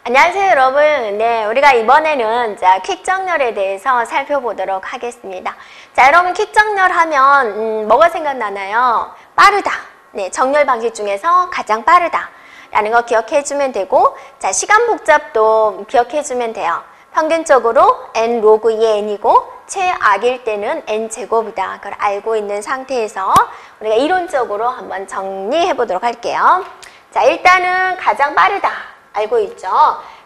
안녕하세요, 여러분. 네, 우리가 이번에는 퀵 정렬에 대해서 살펴보도록 하겠습니다. 자, 여러분 퀵 정렬 하면 뭐가 생각나나요? 빠르다. 네, 정렬 방식 중에서 가장 빠르다 라는 거 기억해 주면 되고, 자, 시간 복잡도 기억해 주면 돼요. 평균적으로 n 로그 2의 n이고 최악일 때는 n 제곱이다. 그걸 알고 있는 상태에서 우리가 이론적으로 한번 정리해 보도록 할게요. 자, 일단은 가장 빠르다. 알고 있죠?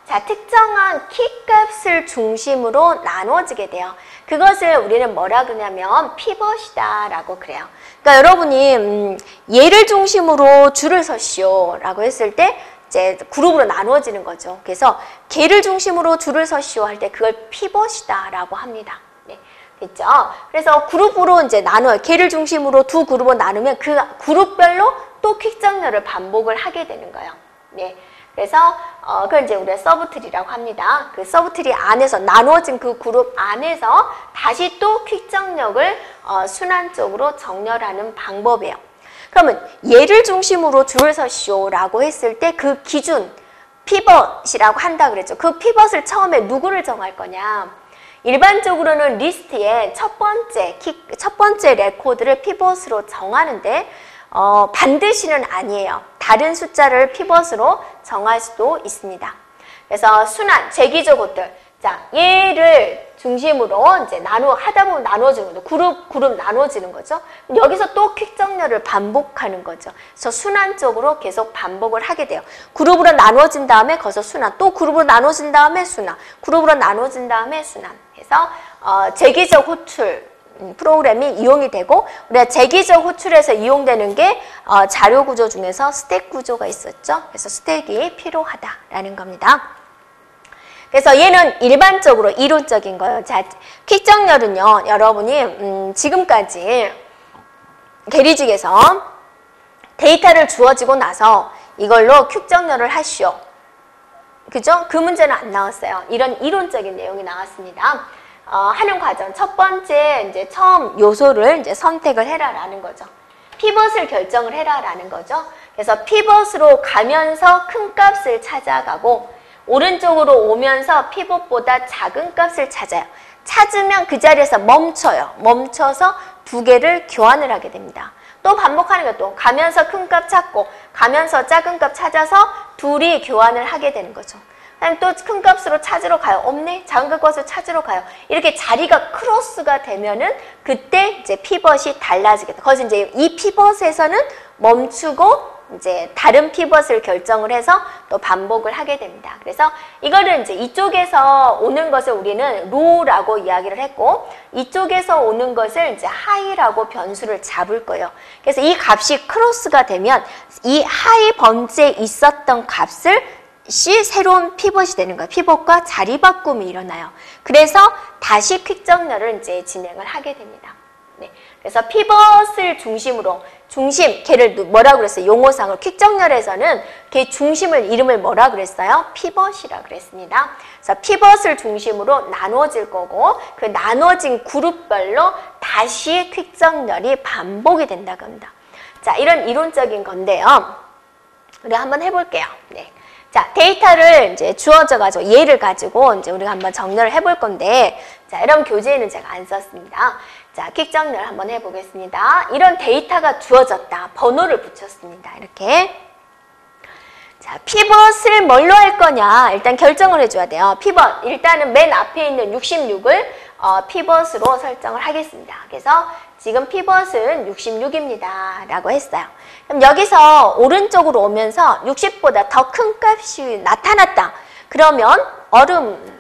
자, 특정한 키 값을 중심으로 나누어지게 돼요. 그것을 우리는 뭐라 그러냐면 피벗이다 라고 그래요. 그러니까 여러분이 얘를 중심으로 줄을 서시오 라고 했을 때 이제 그룹으로 나누어지는 거죠. 그래서 걔를 중심으로 줄을 서시오 할 때 그걸 피벗이다 라고 합니다. 네, 됐죠? 그래서 그룹으로 이제 나눠요. 걔를 중심으로 두 그룹으로 나누면 그 그룹별로 또 퀵 정렬을 반복을 하게 되는 거예요. 네. 그래서 그걸 이제 우리가 서브트리라고 합니다. 그 서브트리 안에서 나누어진 그 그룹 안에서 다시 또 퀵 정렬을 순환적으로 정렬하는 방법이에요. 그러면 얘를 중심으로 줄을 서시오라고 했을 때 그 기준 피벗이라고 한다 그랬죠. 그 피벗을 처음에 누구를 정할 거냐? 일반적으로는 리스트에 첫 번째 레코드를 피벗으로 정하는데 반드시는 아니에요. 다른 숫자를 피벗으로 정할 수도 있습니다. 그래서 순환, 재기적 것들. 자, 얘를 중심으로 이제 하다 보면 나눠지는 거죠. 그룹 나눠지는 거죠. 여기서 또 퀵 정렬을 반복하는 거죠. 그래서 순환적으로 계속 반복을 하게 돼요. 그룹으로 나눠진 다음에 거기서 순환, 또 그룹으로 나눠진 다음에 순환, 그룹으로 나눠진 다음에 순환. 그래서 재기적 호출 프로그램이 이용이 되고, 우리가 재기적 호출에서 이용되는 게 자료 구조 중에서 스택 구조가 있었죠. 그래서 스택이 필요하다라는 겁니다. 그래서 얘는 일반적으로 이론적인 거예요. 자, 퀵 정렬은요, 여러분이 지금까지 계리직에서 데이터를 주어지고 나서 이걸로 퀵 정렬을 하시오. 그죠? 그 문제는 안 나왔어요. 이런 이론적인 내용이 나왔습니다. 하는 과정. 첫 번째, 이제 처음 요소를 이제 선택을 해라라는 거죠. 피벗을 결정을 해라라는 거죠. 그래서 피벗으로 가면서 큰 값을 찾아가고, 오른쪽으로 오면서 피벗보다 작은 값을 찾아요. 찾으면 그 자리에서 멈춰요. 멈춰서 두 개를 교환을 하게 됩니다. 또 반복하는 것도 가면서 큰 값 찾고, 가면서 작은 값 찾아서 둘이 교환을 하게 되는 거죠. 또 큰 값으로 찾으러 가요. 없네? 작은 값으로 찾으러 가요. 이렇게 자리가 크로스가 되면은 그때 이제 피벗이 달라지게 돼요. 거기서 이제 이 피벗에서는 멈추고 이제 다른 피벗을 결정을 해서 또 반복을 하게 됩니다. 그래서 이거를 이제 이쪽에서 오는 것을 우리는 로우라고 이야기를 했고, 이쪽에서 오는 것을 이제 하이라고 변수를 잡을 거예요. 그래서 이 값이 크로스가 되면 이 하이 번지에 있었던 값을 새로운 피벗이 되는 거예요. 피벗과 자리 바꿈이 일어나요. 그래서 다시 퀵 정렬을 이제 진행을 하게 됩니다. 네. 그래서 피벗을 중심으로, 걔를 뭐라고 그랬어요? 용어상으로 퀵 정렬에서는 걔 중심을, 이름을 뭐라고 그랬어요? 피벗이라고 그랬습니다. 그래서 피벗을 중심으로 나눠질 거고, 그 나눠진 그룹별로 다시 퀵 정렬이 반복이 된다고 합니다. 자, 이런 이론적인 건데요. 우리 한번 해볼게요. 네. 자, 데이터를 이제 주어져가지고 얘를 가지고 이제 우리가 한번 정렬을 해볼 건데, 자, 이런 교재에는 제가 안 썼습니다. 자, 퀵 정렬 한번 해보겠습니다. 이런 데이터가 주어졌다. 번호를 붙였습니다. 이렇게. 자, 피벗을 뭘로 할 거냐? 일단 결정을 해줘야 돼요. 피벗. 일단은 맨 앞에 있는 66을 피벗으로 설정을 하겠습니다. 그래서 지금 피벗은 66입니다. 라고 했어요. 그럼 여기서 오른쪽으로 오면서 60보다 더 큰 값이 나타났다. 그러면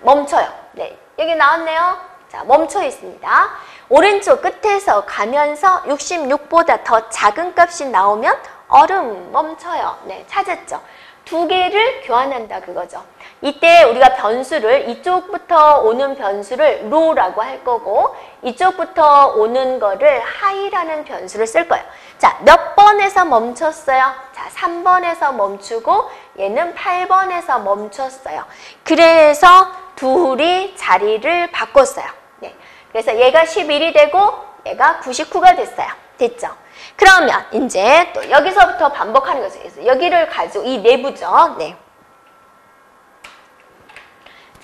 멈춰요. 네, 여기 나왔네요. 자, 멈춰 있습니다. 오른쪽 끝에서 가면서 66보다 더 작은 값이 나오면 멈춰요. 네, 찾았죠. 두 개를 교환한다 그거죠. 이때 우리가 변수를, 이쪽부터 오는 변수를 로우라고 할 거고, 이쪽부터 오는 거를 하이라는 변수를 쓸 거예요. 자, 몇 번에서 멈췄어요? 자, 3번에서 멈추고 얘는 8번에서 멈췄어요. 그래서 둘이 자리를 바꿨어요. 네. 그래서 얘가 11이 되고 얘가 99가 됐어요. 됐죠? 그러면 이제 또 여기서부터 반복하는 거죠. 그래서 여기를 가지고 이 내부죠. 네.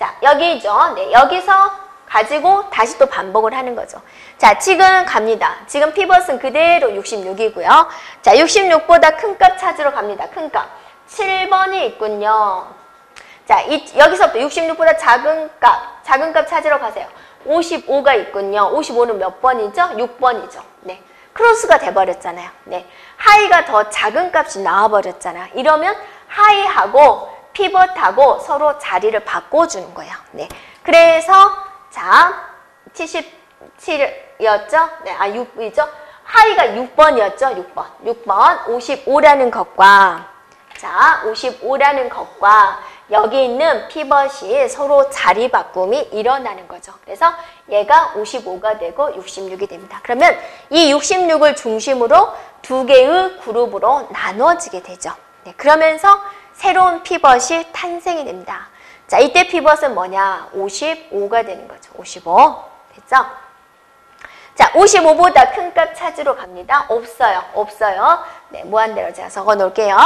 자, 여기죠. 네, 여기서 가지고 다시 또 반복을 하는 거죠. 자, 지금 갑니다. 지금 피벗은 그대로 66이고요. 자, 66보다 큰 값 찾으러 갑니다. 큰 값. 7번이 있군요. 자, 여기서부터 66보다 작은 값 찾으러 가세요. 55가 있군요. 55는 몇 번이죠? 6번이죠. 네. 크로스가 돼버렸잖아요. 네. 하이가 더 작은 값이 나와버렸잖아요. 이러면 하이하고 피벗하고 서로 자리를 바꿔주는 거예요. 네. 그래서, 자, 77이었죠? 네. 6이죠? 하이가 6번이었죠? 6번. 55라는 것과, 자, 55라는 것과, 여기 있는 피벗이 서로 자리 바꿈이 일어나는 거죠. 그래서 얘가 55가 되고 66이 됩니다. 그러면 이 66을 중심으로 두 개의 그룹으로 나눠지게 되죠. 네, 그러면서 새로운 피벗이 탄생이 됩니다. 자, 이때 피벗은 뭐냐? 55가 되는 거죠. 55. 됐죠? 자, 55보다 큰 값 찾으러 갑니다. 없어요. 네, 무한대로 제가 적어 놓을게요.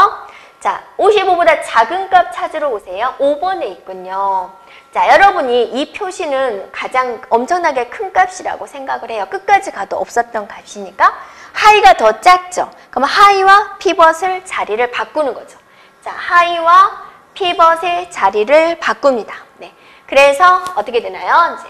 자, 55보다 작은 값 찾으러 오세요. 5번에 있군요. 자, 여러분이 이 표시는 가장 엄청나게 큰 값이라고 생각을 해요. 끝까지 가도 없었던 값이니까 하이가 더 작죠. 그럼 하이와 피벗을 자리를 바꾸는 거죠. 자, 하이와 피벗의 자리를 바꿉니다. 네. 그래서 어떻게 되나요? 이제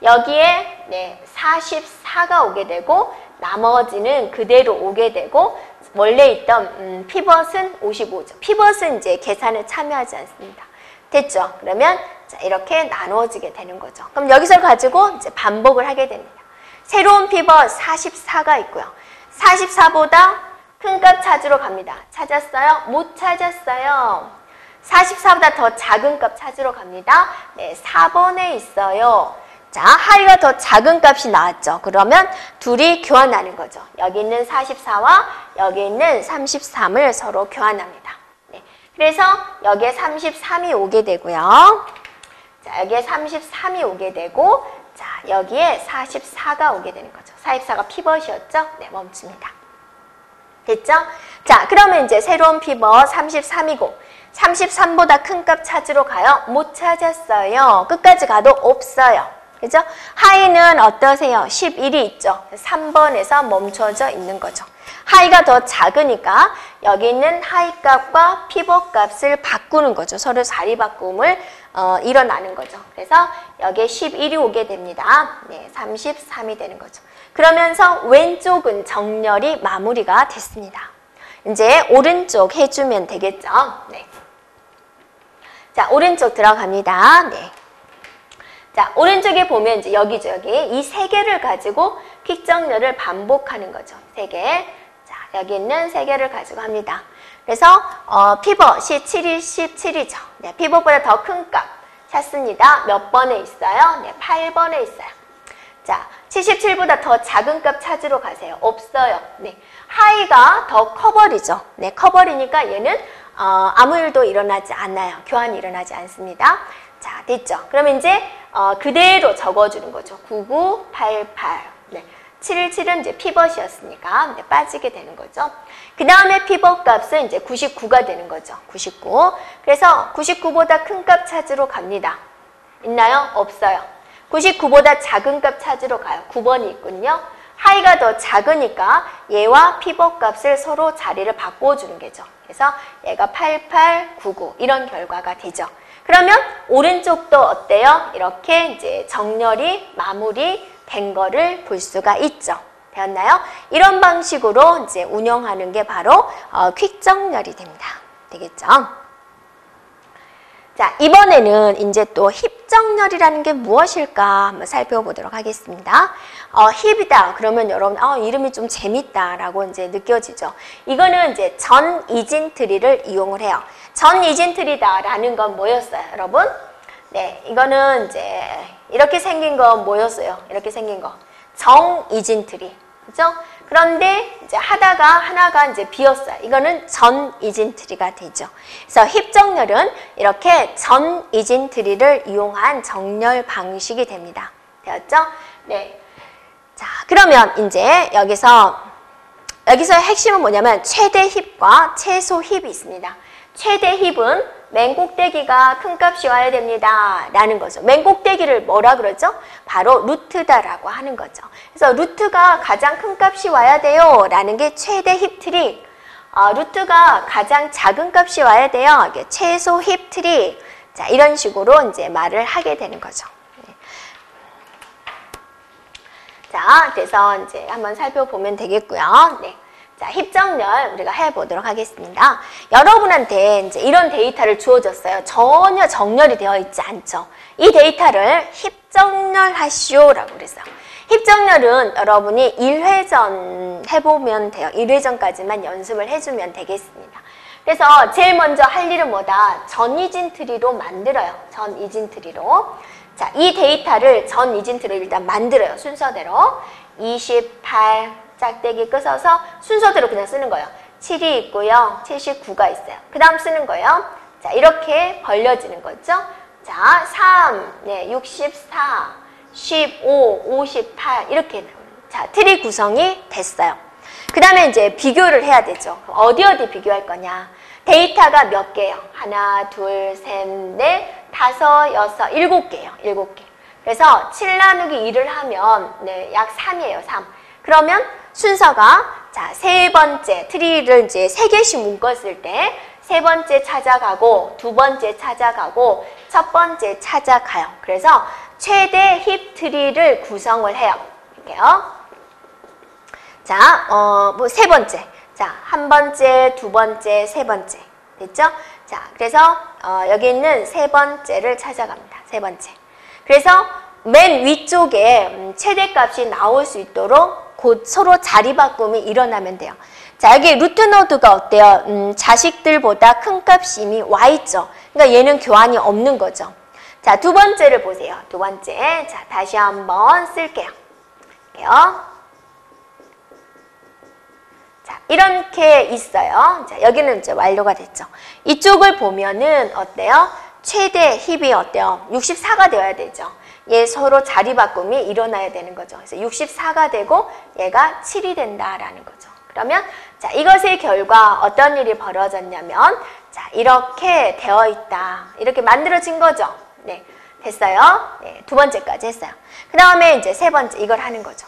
여기에 44가 오게 되고 나머지는 그대로 오게 되고 원래 있던 피벗은 55죠. 피벗은 이제 계산에 참여하지 않습니다. 됐죠? 그러면 자, 이렇게 나누어지게 되는 거죠. 그럼 여기서 가지고 이제 반복을 하게 됩니다. 새로운 피벗 44가 있고요. 44보다 큰 값 찾으러 갑니다. 찾았어요? 못 찾았어요. 44보다 더 작은 값 찾으러 갑니다. 네, 4번에 있어요. 자, 하이가 더 작은 값이 나왔죠. 그러면 둘이 교환하는 거죠. 여기 있는 44와 여기 있는 33을 서로 교환합니다. 네. 그래서 여기에 33이 오게 되고요. 자, 여기에 33이 오게 되고, 자, 여기에 44가 오게 되는 거죠. 44가 피벗이었죠? 네, 멈춥니다. 됐죠? 자, 그러면 이제 새로운 피벗 33이고, 33보다 큰 값 찾으러 가요? 못 찾았어요. 끝까지 가도 없어요. 그죠? 하이는 어떠세요? 11이 있죠. 3번에서 멈춰져 있는 거죠. 하이가 더 작으니까 여기 있는 하이 값과 피벗 값을 바꾸는 거죠. 서로 자리 바꿈을 일어나는 거죠. 그래서 여기에 11이 오게 됩니다. 네, 33이 되는 거죠. 그러면서 왼쪽은 정렬이 마무리가 됐습니다. 이제 오른쪽 해주면 되겠죠. 네. 자, 오른쪽 들어갑니다. 네. 자, 오른쪽에 보면 이제 여기죠, 여기. 이 세 개를 가지고 퀵 정렬을 반복하는 거죠. 세 개. 자, 여기 있는 세 개를 가지고 합니다. 그래서, 피벗이 77이죠. 네, 피벗보다 더 큰 값 찾습니다. 몇 번에 있어요? 네, 8번에 있어요. 자, 77보다 더 작은 값 찾으러 가세요. 없어요. 네, 하이가 더 커버리죠. 네, 커버리니까 얘는, 아무 일도 일어나지 않아요. 교환이 일어나지 않습니다. 자, 됐죠? 그러면 이제 그대로 적어주는 거죠. 9988. 네. 77은 이제 피벗이었으니까 네, 빠지게 되는 거죠. 그 다음에 피벗 값은 이제 99가 되는 거죠. 99. 그래서 99보다 큰 값 찾으러 갑니다. 있나요? 없어요. 99보다 작은 값 찾으러 가요. 9번이 있군요. 하이가 더 작으니까 얘와 피벗 값을 서로 자리를 바꿔주는 거죠. 그래서 얘가 8899 이런 결과가 되죠. 그러면 오른쪽도 어때요? 이렇게 이제 정렬이 마무리된 거를 볼 수가 있죠. 되었나요? 이런 방식으로 이제 운영하는 게 바로 퀵 정렬이 됩니다. 되겠죠? 자, 이번에는 이제 또 힙 정렬이라는 게 무엇일까 한번 살펴보도록 하겠습니다. 힙이다. 그러면 여러분, 이름이 좀 재밌다라고 이제 느껴지죠. 이거는 이제 전 이진 트리를 이용을 해요. 전 이진 트리다라는 건 뭐였어요, 여러분? 네, 이거는 이제 이렇게 생긴 건 뭐였어요? 이렇게 생긴 거. 정 이진 트리. 그죠? 그런데 이제 하다가 하나가 이제 비었어요. 이거는 전 이진 트리가 되죠. 그래서 힙 정렬은 이렇게 전 이진 트리를 이용한 정렬 방식이 됩니다. 되었죠? 네. 자, 그러면 이제 여기서 핵심은 뭐냐면 최대 힙과 최소 힙이 있습니다. 최대 힙은 맨 꼭대기가 큰 값이 와야 됩니다. 라는 거죠. 맨 꼭대기를 뭐라 그러죠? 바로 루트다라고 하는 거죠. 그래서 루트가 가장 큰 값이 와야 돼요. 라는 게 최대 힙 트리. 루트가 가장 작은 값이 와야 돼요. 이게 최소 힙 트리. 자, 이런 식으로 이제 말을 하게 되는 거죠. 자, 그래서 이제 한번 살펴보면 되겠고요. 네. 자, 힙정렬 우리가 해보도록 하겠습니다. 여러분한테 이제 이런 데이터를 주어졌어요. 전혀 정렬이 되어 있지 않죠. 이 데이터를 힙정렬 하시오라고 그랬어요. 힙정렬은 여러분이 1회전 해보면 돼요. 1회전까지만 연습을 해주면 되겠습니다. 그래서 제일 먼저 할 일은 뭐다? 전이진 트리로 만들어요. 전이진 트리로. 자, 이 데이터를 전이진 트리를 일단 만들어요. 순서대로. 28 짝대기 끊어서 순서대로 그냥 쓰는 거예요. 7이 있고요. 79가 있어요. 그 다음 쓰는 거예요. 자, 이렇게 벌려지는 거죠. 자, 3, 네, 64, 15, 58 이렇게. 자, 트리 구성이 됐어요. 그 다음에 이제 비교를 해야 되죠. 어디 비교할 거냐. 데이터가 몇 개예요? 하나, 둘, 셋, 넷, 다섯, 여섯, 7개예요. 7개. 그래서 7 나누기 2를 하면 네, 약 3이에요. 3. 그러면 순서가 자, 세 번째 트리를 이제 3개씩 묶었을 때 세 번째 찾아가고 두 번째 찾아가고 첫 번째 찾아가요. 그래서 최대 힙 트리를 구성을 해요. 이렇게요. 자, 뭐 세 번째. 자, 한 번째, 두 번째, 세 번째. 됐죠? 자, 그래서 여기 있는 세 번째를 찾아갑니다. 세 번째. 그래서 맨 위쪽에 최대값이 나올 수 있도록 곧 서로 자리 바꿈이 일어나면 돼요. 자, 여기 루트 노드가 어때요? 자식들보다 큰 값이 이미 와 있죠. 그러니까 얘는 교환이 없는 거죠. 자, 두 번째를 보세요. 두 번째. 자, 다시 한번 쓸게요. 이렇게요. 자, 이렇게 있어요. 자, 여기는 이제 완료가 됐죠. 이쪽을 보면은 어때요? 최대 힙이 어때요? 64가 되어야 되죠. 얘 서로 자리 바꿈이 일어나야 되는 거죠. 그래서 64가 되고 얘가 7이 된다라는 거죠. 그러면 자, 이것의 결과 어떤 일이 벌어졌냐면 자, 이렇게 되어 있다. 이렇게 만들어진 거죠. 네. 됐어요. 네, 두 번째까지 했어요. 그 다음에 이제 세 번째 이걸 하는 거죠.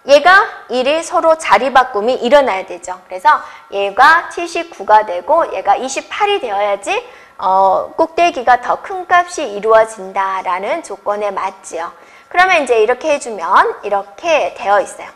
얘가 일이 서로 자리 바꿈이 일어나야 되죠. 그래서 얘가 79가 되고 얘가 28이 되어야지 꼭대기가 더 큰 값이 이루어진다라는 조건에 맞지요. 그러면 이제 이렇게 해주면 이렇게 되어 있어요.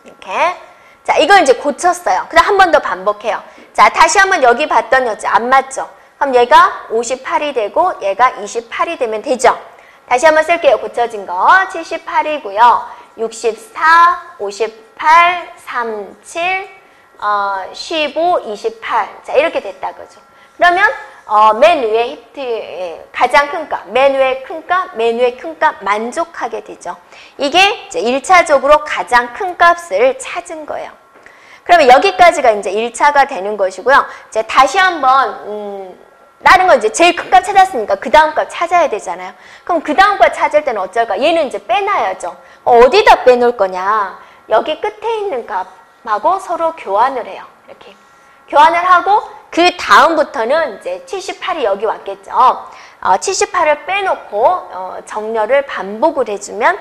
이렇게. 자, 이걸 이제 고쳤어요. 그다음 한 번 더 반복해요. 자, 다시 한번 여기 봤더니 안 맞죠? 그럼 얘가 58이 되고 얘가 28이 되면 되죠. 다시 한번 쓸게요. 고쳐진 거. 78이고요. 64, 58, 37, 15, 28. 자, 이렇게 됐다 그죠. 그러면 맨 위에 힙트 가장 큰 값, 맨 위에 큰 값, 맨 위에 큰 값 만족하게 되죠. 이게 이제 1차적으로 가장 큰 값을 찾은 거예요. 그러면 여기까지가 이제 1차가 되는 것이고요. 이제 다시 한번 다른 건 이제 제일 큰 값 찾았으니까 그 다음 값 찾아야 되잖아요. 그럼 그 다음 값 찾을 때는 어쩔까? 얘는 이제 빼놔야죠. 어디다 빼놓을 거냐? 여기 끝에 있는 값하고 서로 교환을 해요. 이렇게 교환을 하고 그 다음부터는 이제 78이 여기 왔겠죠. 78을 빼놓고 정렬을 반복을 해주면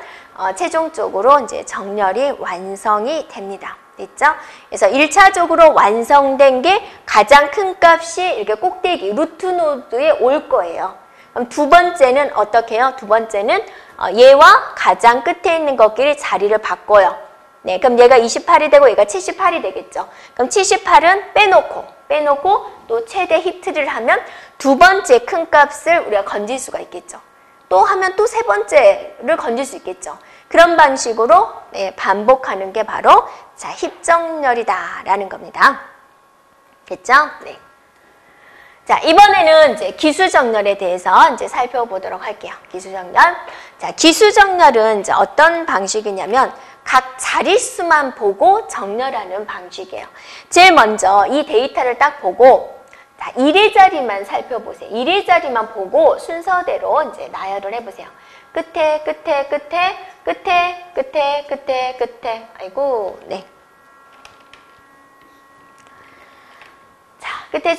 최종적으로 이제 정렬이 완성이 됩니다. 됐죠? 그래서 1차적으로 완성된 게 가장 큰 값이 이렇게 꼭대기 루트 노드에 올 거예요. 그럼 두 번째는 어떻게 해요? 두 번째는 얘와 가장 끝에 있는 것끼리 자리를 바꿔요. 네, 그럼 얘가 28이 되고 얘가 78이 되겠죠. 그럼 78은 빼놓고 또 최대 힙트를 하면 두 번째 큰 값을 우리가 건질 수가 있겠죠. 또 하면 또 세 번째를 건질 수 있겠죠. 그런 방식으로 네, 반복하는 게 바로 자, 힙정렬이다라는 겁니다. 됐죠? 네. 자, 이번에는 이제 기수정렬에 대해서 이제 살펴보도록 할게요. 기수정렬. 자, 기수정렬은 이제 어떤 방식이냐면 각 자릿수만 보고 정렬하는 방식이에요. 제일 먼저 이 데이터를 딱 보고 자, 1의 자리만 살펴보세요. 1의 자리만 보고 순서대로 이제 나열을 해보세요. 끝에. 아이고, 네. 자, 끝에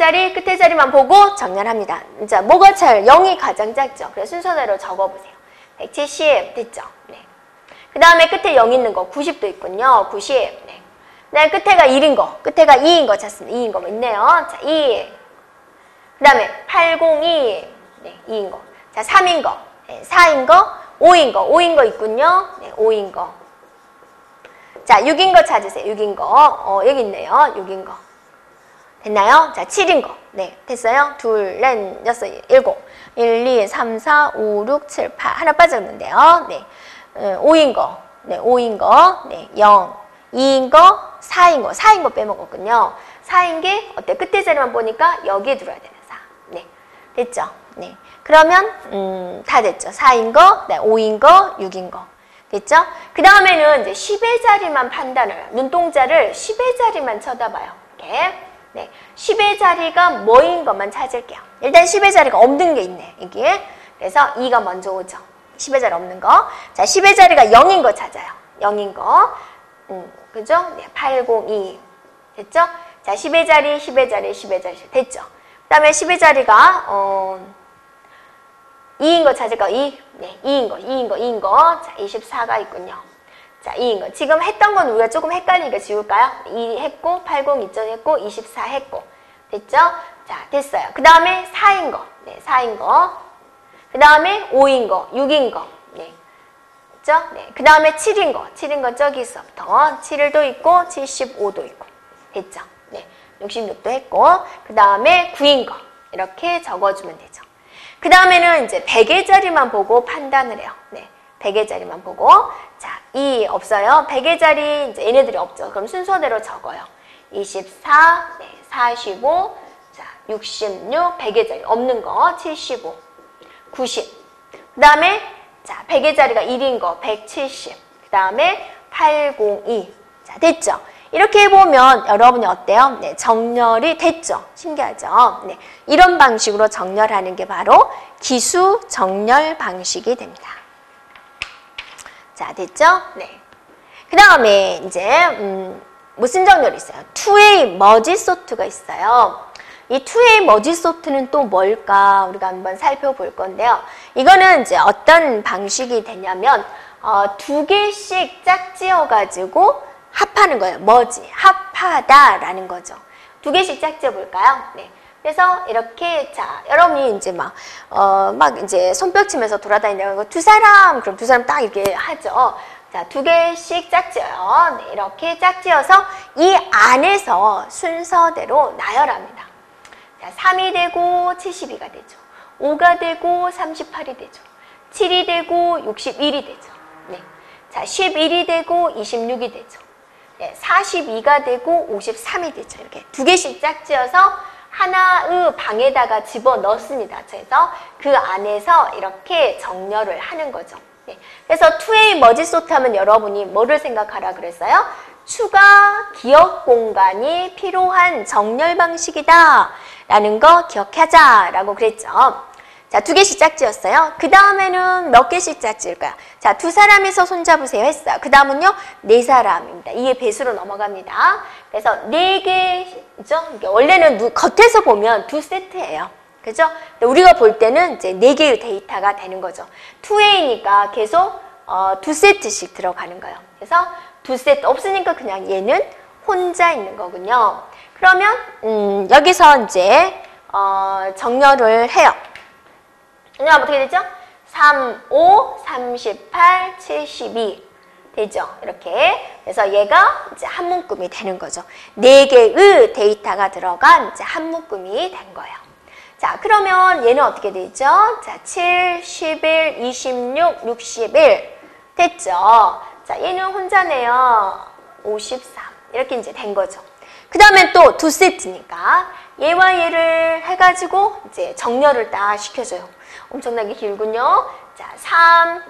자리만 보고 정렬합니다. 자, 뭐가 차요? 0이 가장 작죠. 그래서 순서대로 적어보세요. 170 됐죠? 네. 그 다음에 끝에 0 있는 거 90도 있군요. 90. 네. 네, 끝에가 1인 거, 끝에가 2인 거 찾습니다. 2인 거 있네요. 자, 2. 그 다음에 802. 네, 2인 거. 자, 3인 거, 네, 4인 거, 5인 거, 5인 거 있군요. 네, 5인 거. 자, 6인 거 찾으세요. 6인 거. 여기 있네요. 6인 거. 됐나요? 자, 7인 거. 네, 됐어요? 둘, 넷, 여섯, 일곱. 1, 2, 3, 4, 5, 6, 7, 8. 하나 빠졌는데요. 네. 5인 거. 네, 5인 거. 네, 0. 2인 거, 4인 거. 4인 거 빼먹었군요. 4인 게 어때? 끝에 자리만 보니까 여기에 들어야 되는 4. 네. 됐죠? 네. 그러면 다 됐죠. 4인 거, 네, 5인 거, 6인 거. 됐죠? 그 다음에는 이제 10의 자리만 판단을, 눈동자를 10의 자리만 쳐다봐요. 이렇게. 네. 10의 자리가 뭐인 것만 찾을게요. 일단 10의 자리가 없는 게 있네. 이게. 그래서 2가 먼저 오죠. 10의 자리 없는 거. 자, 10의 자리가 0인 거 찾아요. 0인 거. 그죠? 네, 802. 됐죠? 자, 10의 자리, 10의 자리, 10의 자리. 됐죠? 그 다음에 10의 자리가, 2인 거 찾을까? 2? 네, 2인 거, 2인 거, 2인 거. 자, 24가 있군요. 자, 2인 거. 지금 했던 건 우리가 조금 헷갈리니까 지울까요? 2 했고, 80 이쪽 했고, 24 했고. 됐죠? 자, 됐어요. 그 다음에 4인 거. 네, 4인 거. 그 다음에 5인 거, 6인 거. 네. 됐죠? 네. 그 다음에 7인 거. 7인 거 저기서부터 7도 있고, 75도 있고. 됐죠? 네. 66도 했고. 그 다음에 9인 거. 이렇게 적어주면 되죠. 그 다음에는 이제 100의 자리만 보고 판단을 해요. 네. 100의 자리만 보고. 자, 2 없어요. 100의 자리, 이제 얘네들이 없죠. 그럼 순서대로 적어요. 24, 네, 45, 자, 66, 100의 자리 없는 거, 75, 90. 그 다음에, 자, 100의 자리가 1인 거, 170. 그 다음에 802. 자, 됐죠? 이렇게 해보면 여러분이 어때요? 네, 정렬이 됐죠? 신기하죠? 네, 이런 방식으로 정렬하는 게 바로 기수 정렬 방식이 됩니다. 자, 됐죠? 네. 그 다음에 이제 무슨 정렬이 있어요? 투웨이 머지 소트가 있어요. 이 투웨이 머지 소트는 또 뭘까? 우리가 한번 살펴볼 건데요. 이거는 이제 어떤 방식이 되냐면 두 개씩 짝지어가지고 합하는 거예요. 머지, 합하다라는 거죠. 두 개씩 짝지어 볼까요? 네. 그래서 이렇게 자 여러분이 이제 막 이제 손뼉 치면서 돌아다니는 두 사람 그럼 두 사람 딱 이렇게 하죠. 자, 두 개씩 짝지어요. 네, 이렇게 짝지어서 이 안에서 순서대로 나열합니다. 자, 3이 되고 72가 되죠. 5가 되고 38이 되죠. 7이 되고 61이 되죠. 네. 자, 11이 되고 26이 되죠. 네, 42가 되고 53이 되죠. 이렇게 두 개씩 짝지어서 하나의 방에다가 집어 넣습니다. 그래서 그 안에서 이렇게 정렬을 하는 거죠. 네. 그래서 투웨이 머지 소트 하면 여러분이 뭐를 생각하라 그랬어요? 추가 기억 공간이 필요한 정렬 방식이다 라는 거 기억하자 라고 그랬죠. 자, 두 개씩 짝지었어요. 그 다음에는 몇 개씩 짝지을까요? 자, 두 사람에서 손잡으세요 했어요. 그 다음은요, 네 사람입니다. 이게 배수로 넘어갑니다. 그래서 네 개죠? 원래는 겉에서 보면 두 세트예요. 그죠? 근데 우리가 볼 때는 이제 네 개의 데이터가 되는 거죠. 투웨이니까 계속 두 세트씩 들어가는 거예요. 그래서 두 세트 없으니까 그냥 얘는 혼자 있는 거군요. 그러면 여기서 이제 정렬을 해요. 그냥 어떻게 되죠? 3, 5, 38, 72 되죠. 이렇게. 그래서 얘가 이제 한 문금이 되는 거죠. 네 개의 데이터가 들어간 이제 한 문금이 된 거예요. 자, 그러면 얘는 어떻게 되죠? 자, 7, 11, 26, 61 됐죠. 자, 얘는 혼자네요. 53 이렇게 이제 된 거죠. 그 다음에 또 두 세트니까 얘와 얘를 해가지고 이제 정렬을 딱 시켜줘요. 엄청나게 길군요. 자, 3,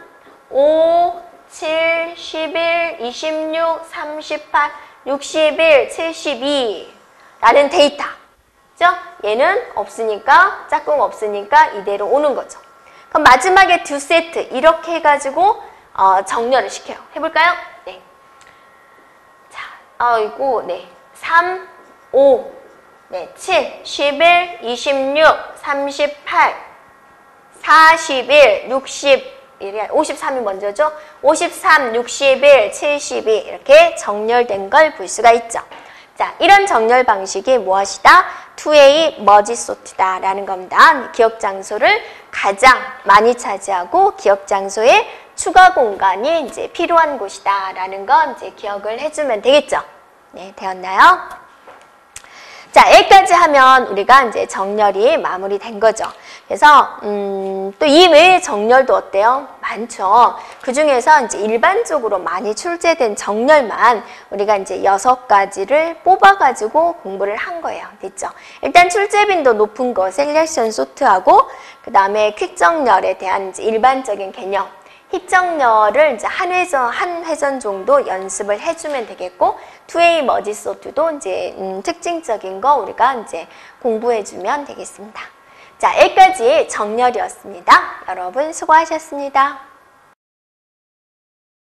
5, 7, 11, 26, 38, 61, 72 라는 데이터. 그죠? 얘는 없으니까, 짝꿍 없으니까 이대로 오는 거죠. 그럼 마지막에 두 세트 이렇게 해가지고 정렬을 시켜요. 해볼까요? 네. 자, 아이고, 네. 3, 5, 네, 7, 11, 26, 38, 41, 60, 53이 먼저죠. 53, 61, 72 이렇게 정렬된 걸 볼 수가 있죠. 자, 이런 정렬 방식이 무엇이다? 2A 머지 소트다 라는 겁니다. 기억 장소를 가장 많이 차지하고 기억 장소에 추가 공간이 이제 필요한 곳이다 라는 건 이제 기억을 해주면 되겠죠. 네, 되었나요? 자, 여기까지 하면 우리가 이제 정렬이 마무리된 거죠. 그래서 또 이외의 정렬도 어때요? 많죠. 그 중에서 이제 일반적으로 많이 출제된 정렬만 우리가 이제 6가지를 뽑아가지고 공부를 한 거예요. 됐죠? 일단 출제빈도 높은 거 셀렉션 소트하고 그 다음에 퀵 정렬에 대한 이제 일반적인 개념. 힙정렬을 이제 한 회전 정도 연습을 해주면 되겠고, 2A 머지 소트도 이제 특징적인 거 우리가 이제 공부해주면 되겠습니다. 자, 여기까지 정렬이었습니다. 여러분 수고하셨습니다.